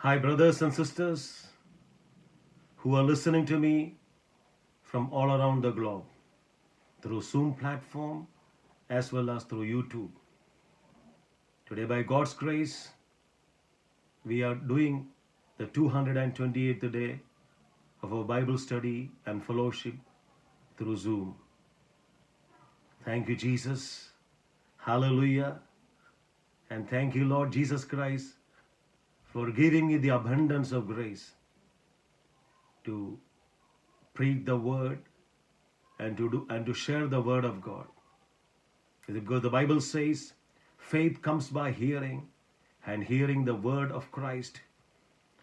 Hi, brothers and sisters who are listening to me from all around the globe through Zoom platform as well as through YouTube. Today, by God's grace, we are doing the 228th day of our Bible study and fellowship through Zoom. Thank you, Jesus. Hallelujah. And thank you, Lord Jesus Christ, for giving me the abundance of grace to preach the word and to share the word of God. Because the Bible says, faith comes by hearing, and hearing the word of Christ.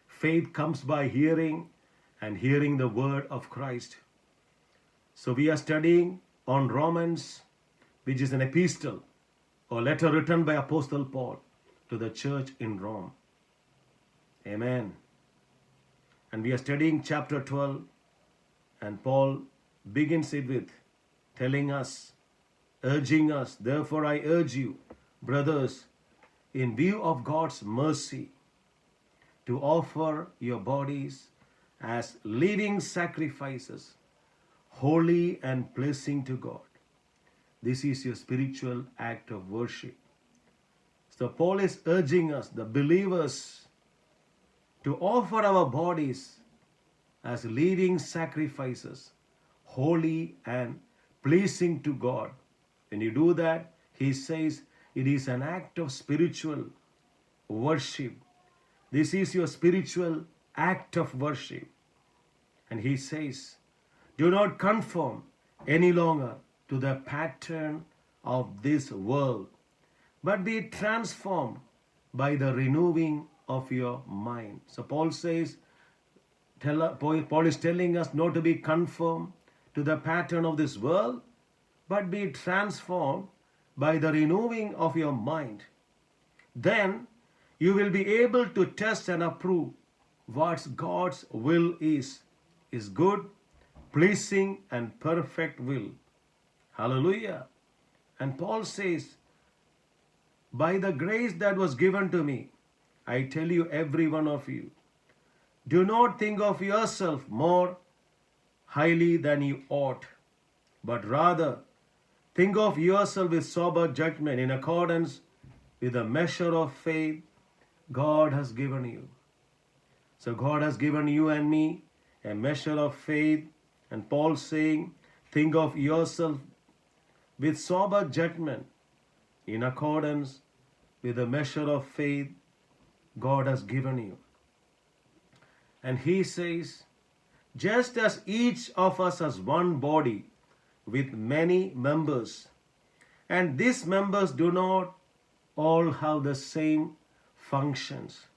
Faith comes by hearing, and hearing the word of Christ. So we are studying on Romans, which is an epistle or letter written by Apostle Paul to the church in Rome. Amen. And we are studying chapter 12, and Paul begins it with telling us, urging us, therefore I urge you, brothers, in view of God's mercy, to offer your bodies as living sacrifices, holy and pleasing to God. This is your spiritual act of worship. So Paul is urging us, the believers, to offer our bodies as living sacrifices, holy and pleasing to God. When you do that, he says it is an act of spiritual worship. This is your spiritual act of worship. And he says, do not conform any longer to the pattern of this world, but be transformed by the renewing of your mind. So Paul says, Paul is telling us not to be conformed to the pattern of this world, but be transformed by the renewing of your mind. Then you will be able to test and approve what God's will is good, pleasing, and perfect will. Hallelujah. And Paul says, by the grace that was given to me, I tell you, every one of you, do not think of yourself more highly than you ought, but rather think of yourself with sober judgment in accordance with the measure of faith God has given you. So God has given you and me a measure of faith, and Paul saying, think of yourself with sober judgment in accordance with the measure of faith God has given you. And he says, just as each of us has one body with many members, and these members do not all have the same functions.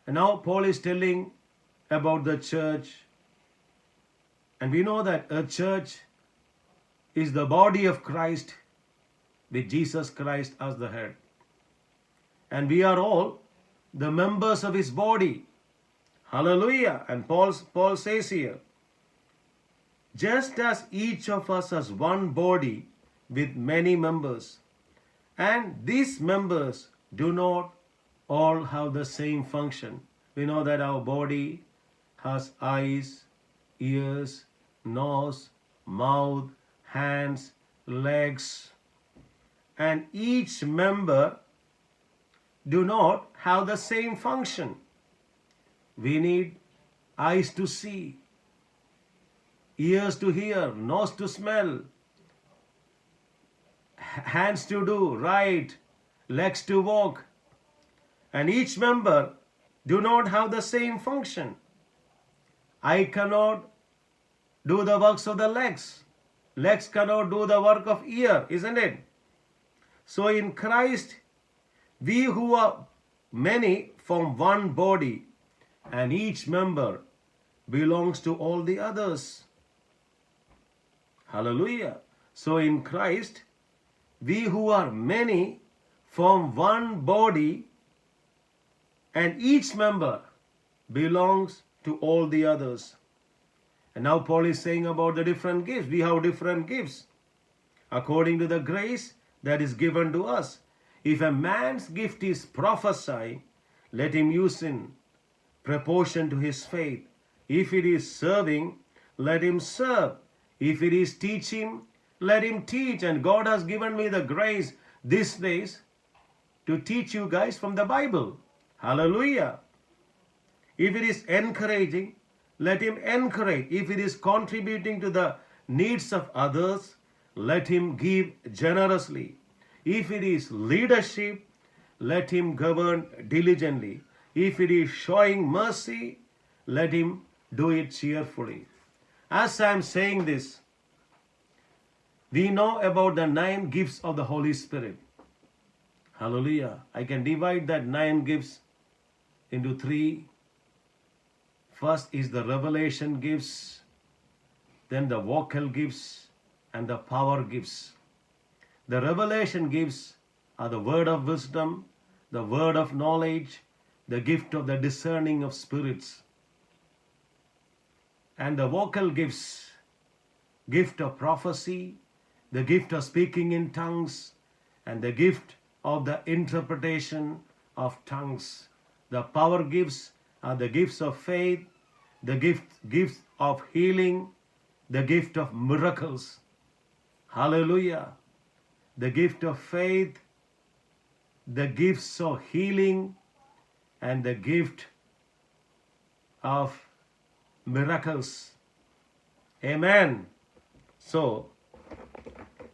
And now Paul is telling about the church, and we know that a church is the body of Christ with Jesus Christ as the head. And we are all the members of his body. Hallelujah. And Paul says here, just as each of us has one body with many members, and these members do not all have the same function. We know that our body has eyes, ears, nose, mouth, hands, legs, and each member do not have the same function. We need eyes to see, ears to hear, nose to smell, hands to do right, legs to walk. And each member do not have the same function. Eye cannot do the works of the legs. Legs cannot do the work of ear, isn't it? So in Christ, we who are many form one body, and each member belongs to all the others. Hallelujah. So in Christ, we who are many form one body, and each member belongs to all the others. And now Paul is saying about the different gifts. We have different gifts according to the grace that is given to us. If a man's gift is prophesying, let him use it proportion to his faith. If it is serving, let him serve. If it is teaching, let him teach. And God has given me the grace these days to teach you guys from the Bible. Hallelujah. If it is encouraging, let him encourage. If it is contributing to the needs of others, let him give generously. If it is leadership, let him govern diligently. If it is showing mercy, let him do it cheerfully. As I am saying this, we know about the 9 gifts of the Holy Spirit. Hallelujah. I can divide that 9 gifts into 3. First is the revelation gifts, then the vocal gifts, and the power gifts. The revelation gifts are the word of wisdom, the word of knowledge, the gift of the discerning of spirits. And the vocal gifts, gift of prophecy, the gift of speaking in tongues, and the gift of the interpretation of tongues. The power gifts are the gifts of faith, the gifts of healing, the gift of miracles. Hallelujah. The gift of faith, the gifts of healing, and the gift of miracles. Amen. So,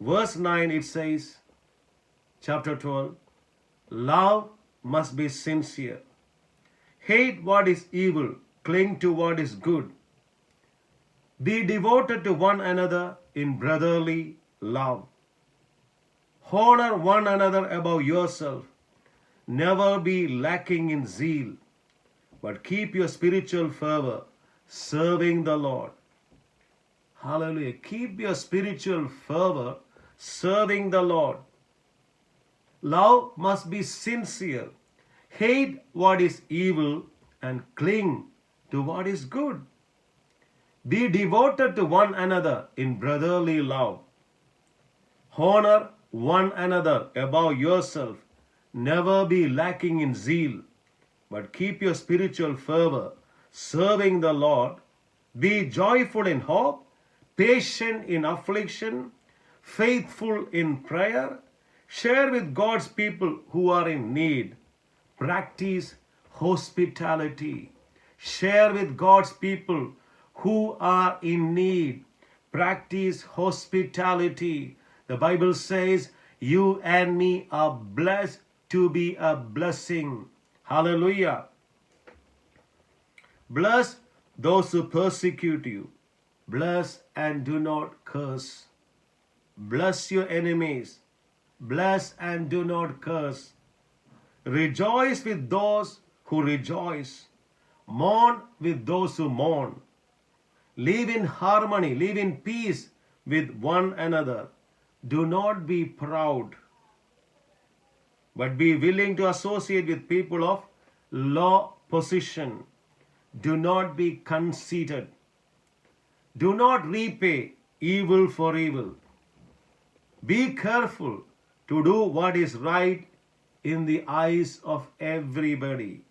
verse 9 it says, chapter 12, love must be sincere. Hate what is evil, cling to what is good. Be devoted to one another in brotherly love. Honor one another above yourself. Never be lacking in zeal, but keep your spiritual fervor, serving the Lord. Hallelujah. Keep your spiritual fervor, serving the Lord. Love must be sincere. Hate what is evil and cling to what is good. Be devoted to one another in brotherly love. Honor one another above yourself. Never be lacking in zeal, but keep your spiritual fervor, serving the Lord. Be joyful in hope, patient in affliction, faithful in prayer. Share with God's people who are in need. Practice hospitality. Share with God's people who are in need. Practice hospitality. The Bible says, you and me are blessed to be a blessing. Hallelujah. Bless those who persecute you. Bless and do not curse. Bless your enemies. Bless and do not curse. Rejoice with those who rejoice. Mourn with those who mourn. Live in harmony, live in peace with one another. Do not be proud, but be willing to associate with people of low position. Do not be conceited. Do not repay evil for evil. Be careful to do what is right in the eyes of everybody.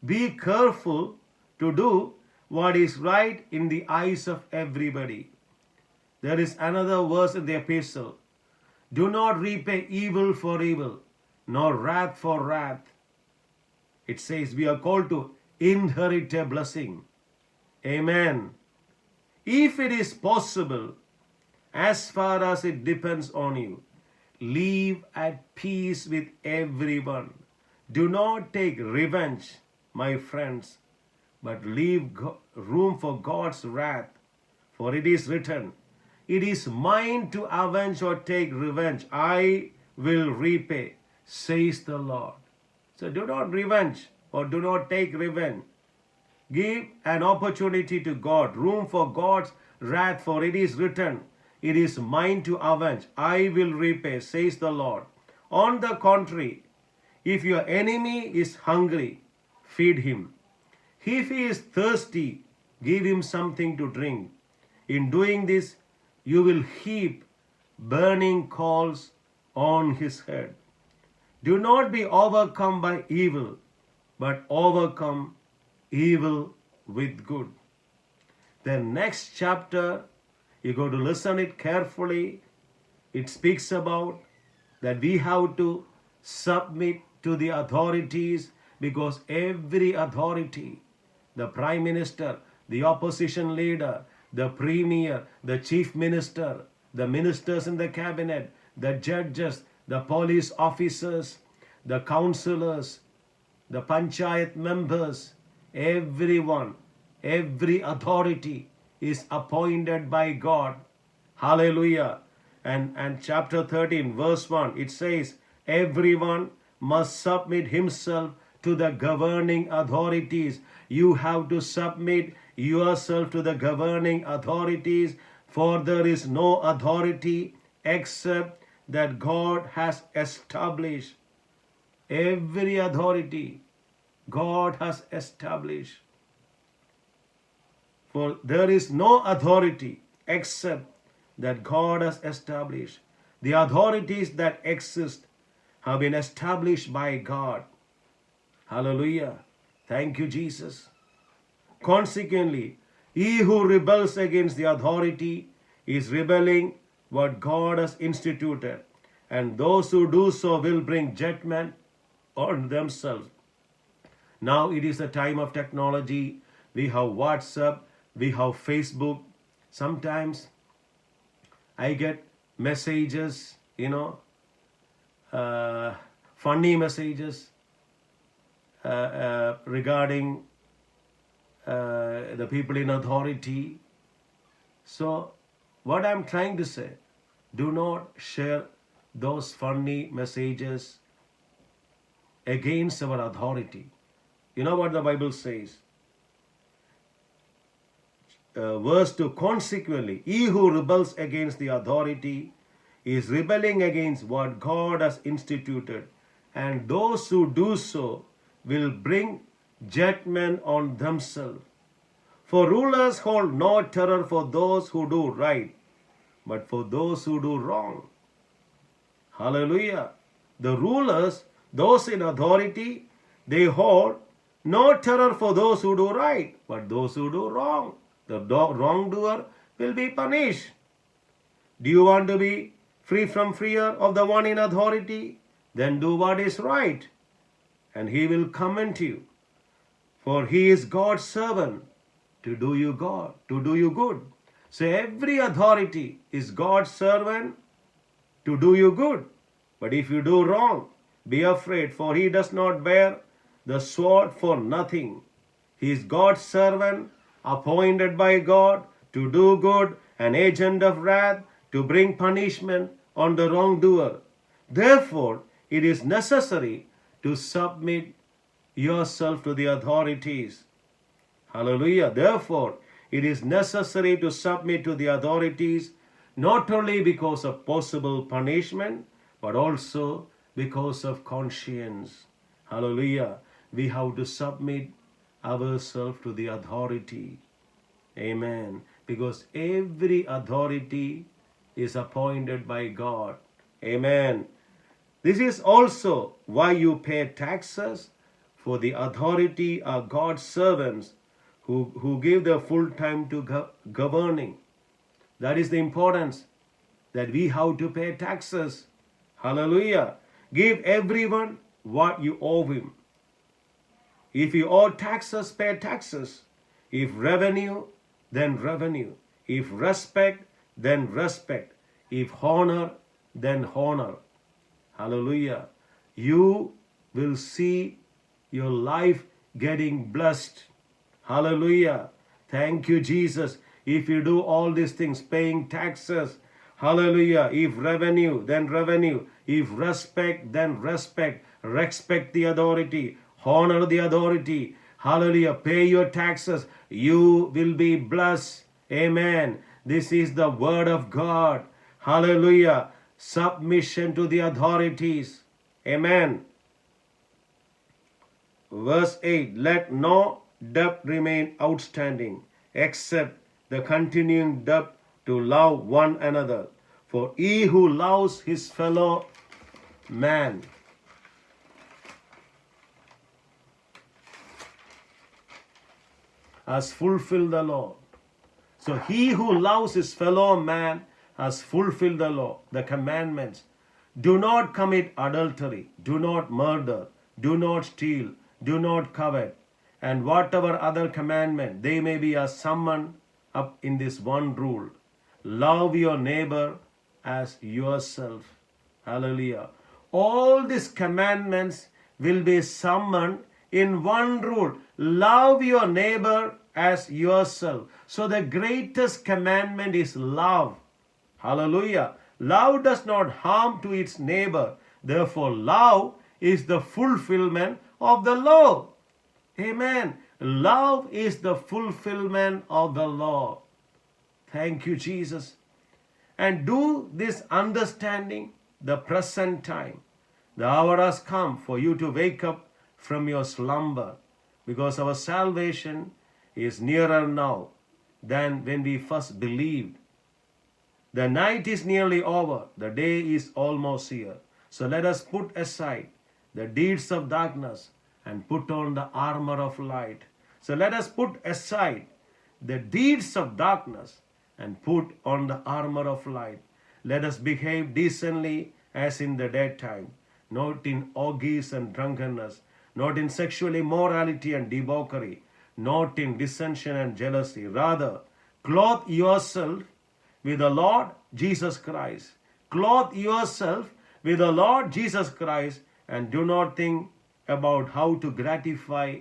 Be careful to do what is right in the eyes of everybody. There is another verse in the epistle. Do not repay evil for evil, nor wrath for wrath. It says we are called to inherit a blessing. Amen. If it is possible, as far as it depends on you, live at peace with everyone. Do not take revenge, my friends, but leave room for God's wrath. For it is written, it is mine to avenge or take revenge. I will repay, says the Lord. So do not revenge or do not take revenge. Give an opportunity to God, room for God's wrath, for it is written, it is mine to avenge. I will repay, says the Lord. On the contrary, if your enemy is hungry, feed him. If he is thirsty, give him something to drink. In doing this, you will heap burning coals on his head. Do not be overcome by evil, but overcome evil with good. The next chapter, you got to listen it carefully. It speaks about that we have to submit to the authorities, because every authority, the prime minister, the opposition leader, the premier, the chief minister, the ministers in the cabinet, the judges, the police officers, the councillors, the panchayat members, everyone, every authority is appointed by God. Hallelujah. And chapter 13, verse 1, it says, everyone must submit himself to the governing authorities. You have to submit yourself to the governing authorities, for there is no authority except that God has established. Every authority God has established. For there is no authority except that God has established. The authorities that exist have been established by God. Hallelujah. Thank you, Jesus. Consequently, he who rebels against the authority is rebelling what God has instituted, and those who do so will bring judgment on themselves. Now it is a time of technology. We have WhatsApp, we have Facebook. Sometimes I get messages, funny messages regarding the people in authority. So what I'm trying to say, do not share those funny messages against our authority. You know what the Bible says? Verse 2, consequently, he who rebels against the authority is rebelling against what God has instituted, and those who do so will bring judgment on themselves. For rulers hold no terror for those who do right, but for those who do wrong. Hallelujah. The rulers, those in authority, they hold no terror for those who do right, but those who do wrong. The wrongdoer will be punished. Do you want to be free from fear of the one in authority? Then do what is right, and he will commend you. For he is God's servant to do you good. So every authority is God's servant to do you good. But if you do wrong, be afraid, for he does not bear the sword for nothing. He is God's servant, appointed by God to do good, an agent of wrath, to bring punishment on the wrongdoer. Therefore, it is necessary to submit yourself to the authorities. Hallelujah. Therefore, it is necessary to submit to the authorities, not only because of possible punishment, but also because of conscience. Hallelujah. We have to submit ourselves to the authority. Amen. Because every authority is appointed by God. Amen. This is also why you pay taxes, for the authority are God's servants who give their full time to governing. That is the importance, that we have to pay taxes. Hallelujah. Give everyone what you owe him. If you owe taxes, pay taxes. If revenue, then revenue. If respect, then respect. If honor, then honor. Hallelujah. You will see your life getting blessed. Hallelujah. Thank you, Jesus. If you do all these things, paying taxes, hallelujah. If revenue, then revenue. If respect, then respect. Respect the authority. Honor the authority. Hallelujah. Pay your taxes. You will be blessed. Amen. This is the word of God. Hallelujah. Submission to the authorities. Amen. Verse 8. Let no debt remain outstanding, except the continuing debt to love one another. For he who loves his fellow man has fulfilled the law. So he who loves his fellow man has fulfilled the law, the commandments. Do not commit adultery, do not murder, do not steal, do not covet, and whatever other commandment they may be are summoned up in this one rule. Love your neighbor as yourself. Hallelujah. All these commandments will be summoned in one rule. Love your neighbor as yourself. So the greatest commandment is love. Hallelujah. Love does not harm to its neighbor. Therefore, love is the fulfillment of the law. Amen. Love is the fulfillment of the law. Thank you, Jesus. And do this understanding the present time. The hour has come for you to wake up from your slumber, because our salvation is nearer now than when we first believed. The night is nearly over. The day is almost here. So let us put aside the deeds of darkness and put on the armor of light. So let us put aside the deeds of darkness and put on the armor of light. Let us behave decently as in the daytime, not in orgies and drunkenness, not in sexual immorality and debauchery, not in dissension and jealousy. Rather, clothe yourself with the Lord Jesus Christ. Clothe yourself with the Lord Jesus Christ, and do not think about how to gratify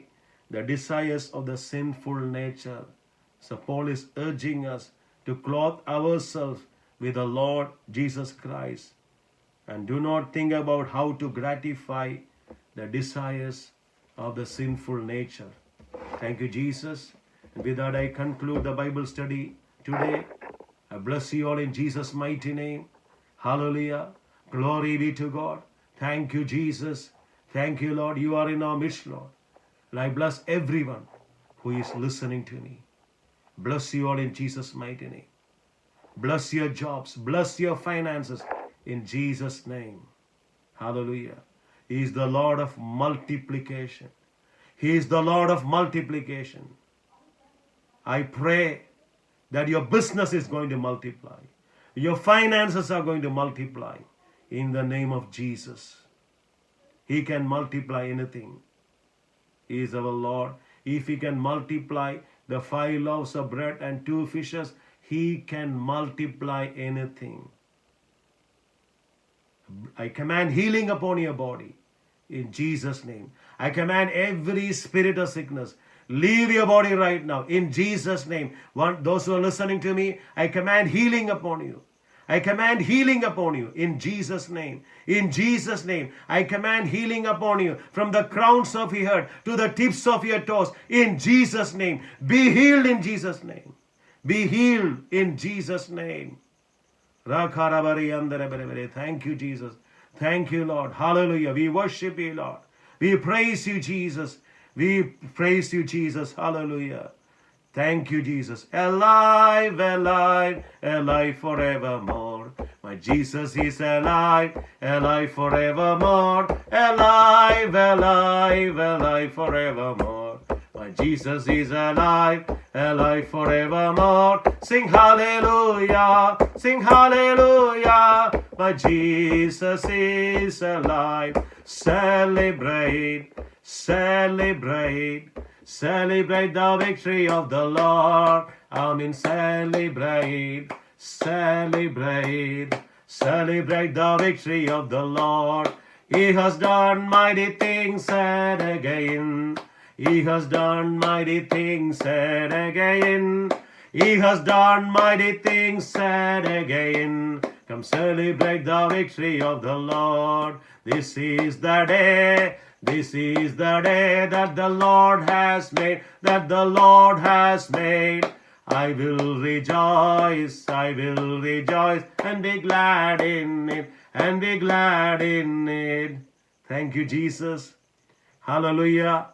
the desires of the sinful nature. So Paul is urging us to clothe ourselves with the Lord Jesus Christ, and do not think about how to gratify the desires of the sinful nature. Thank you, Jesus. And with that, I conclude the Bible study today. I bless you all in Jesus' mighty name. Hallelujah. Glory be to God. Thank you, Jesus. Thank you, Lord. You are in our midst, Lord. And I bless everyone who is listening to me. Bless you all in Jesus' mighty name. Bless your jobs. Bless your finances in Jesus' name. Hallelujah. He is the Lord of multiplication. He is the Lord of multiplication. I pray that your business is going to multiply. Your finances are going to multiply in the name of Jesus. He can multiply anything. He is our Lord. If He can multiply the 5 loaves of bread and 2 fishes, He can multiply anything. I command healing upon your body in Jesus' name. I command every spirit of sickness, leave your body right now in Jesus' name. Those who are listening to me, I command healing upon you. I command healing upon you in Jesus' name. In Jesus' name, I command healing upon you from the crowns of your head to the tips of your toes. In Jesus' name, be healed in Jesus' name. Be healed in Jesus' name. Thank you, Jesus. Thank you, Lord. Hallelujah. We worship you, Lord. We praise you, Jesus. We praise you, Jesus. Hallelujah. Thank you, Jesus. Alive, alive, alive forevermore. My Jesus is alive, alive forevermore. Alive, alive, alive forevermore. My Jesus is alive, alive forevermore. Sing hallelujah, sing hallelujah. My Jesus is alive. Celebrate, celebrate. Celebrate the victory of the Lord. Amen. Celebrate, celebrate, celebrate the victory of the Lord. He has done mighty things, said again. He has done mighty things, said again. He has done mighty things, said again. Come celebrate the victory of the Lord. This is the day. This is the day that the Lord has made, that the Lord has made. I will rejoice and be glad in it, and be glad in it. Thank you, Jesus. Hallelujah.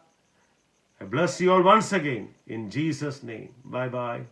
I bless you all once again in Jesus' name. Bye-bye.